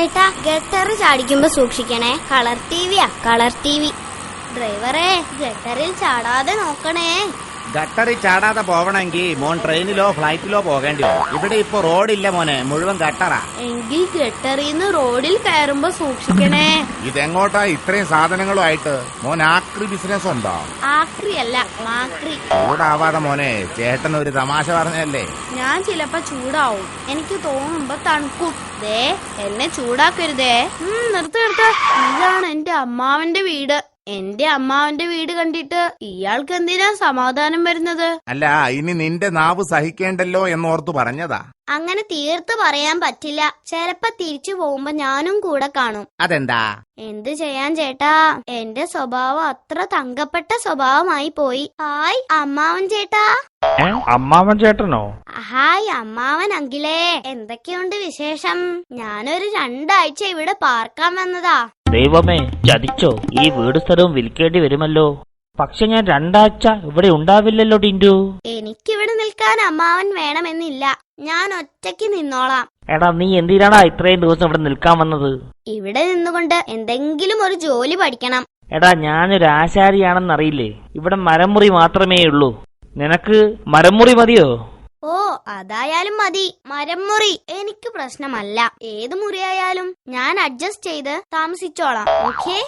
ചേട്ടാ, ഗട്ടർ ചാടിക്കുമ്പോ സൂക്ഷിക്കണേ. കളർ ടിവിയാ, കളർ ടിവി. ഡ്രൈവറെ, ഗട്ടറിൽ ചാടാതെ നോക്കണേ. ഗട്ടറിൽ ചാടാതെ പോവണമെങ്കിൽ മോൻ ട്രെയിനിലോ ഫ്ലൈറ്റിലോ പോകേണ്ടി വരും. ഇവിടെ ഇപ്പൊ റോഡില്ല മോനെ, മുഴുവൻ ഗട്ടറാ. എങ്കിൽ ഗട്ടറിന്ന് റോഡിൽ കയറുമ്പോ സൂക്ഷിക്കണേ. ഇതെങ്ങോട്ടാ ഇത്രയും സാധനങ്ങളുമായിട്ട്? മോൻ ആക്രി ബിസിനസ് ഉണ്ടോ? ആക്രിയല്ല, മാക്രി. ചൂടാവാതെ മോനെ, ചേട്ടൻ ഒരു തമാശ പറഞ്ഞല്ലേ. ഞാൻ ചിലപ്പോ ചൂടാവും, എനിക്ക് തോന്നുമ്പോ തണുക്കും. ദേ, എന്നെ ചൂടാക്കരുതേ. നിർത്ത്. ഇതാണ് എന്റെ അമ്മാവന്റെ വീട്. എന്റെ അമ്മാവന്റെ വീട് കണ്ടിട്ട് ഇയാൾക്ക് എന്തിനാ സമാധാനം വരുന്നത്? അല്ല, ഇനി നിന്റെ നാവ് സഹിക്കേണ്ടല്ലോ എന്നോർത്തു പറഞ്ഞതാ. അങ്ങനെ തീർത്ത് പറയാൻ പറ്റില്ല. ചിലപ്പോ തിരിച്ചു പോകുമ്പോ ഞാനും കൂടെ കാണും. അതെന്താ? എന്ത് ചെയ്യാൻ ചേട്ടാ, എന്റെ സ്വഭാവം അത്ര തങ്കപ്പെട്ട സ്വഭാവമായി പോയി. ഹായ് അമ്മാവൻ ചേട്ടാ. അമ്മാവൻ ചേട്ടനോ? ഹായ് അമ്മാവൻ അങ്കിലേ, എന്തൊക്കെയുണ്ട് വിശേഷം? ഞാനൊരു 2 ആഴ്ച ഇവിടെ പാർക്കാൻ വന്നതാ. ദൈവമേ, ചതിച്ചോ? ഈ വീട് സ്ഥലവും വിൽക്കേണ്ടി വരുമല്ലോ. പക്ഷെ ഞാൻ 2 ആഴ്ച ഇവിടെ ഉണ്ടാവില്ലല്ലോ ടിൻഡു. എനിക്കിവിടെ നിൽക്കാൻ അമ്മാവൻ വേണമെന്നില്ല, ഞാൻ ഒറ്റയ്ക്ക് നിന്നോളാം. എടാ, നീ എന്തിനാടാ ഇത്രയും ദിവസം ഇവിടെ നിൽക്കാൻ വന്നത്? ഇവിടെ നിന്നുകൊണ്ട് എന്തെങ്കിലും ഒരു ജോലി പഠിക്കണം. എടാ, ഞാനൊരു ആശാരിയാണെന്നറിയില്ലേ? ഇവിടെ മരമുറി മാത്രമേ ഉള്ളൂ. നിനക്ക് മരമുറി മതിയോ? ഓ, അതായാലും മതി. മരമുറി എനിക്ക് പ്രശ്നമല്ല. ഏത് മുറിയായാലും ഞാൻ അഡ്ജസ്റ്റ് ചെയ്ത് താമസിച്ചോളാം. ഓക്കേ.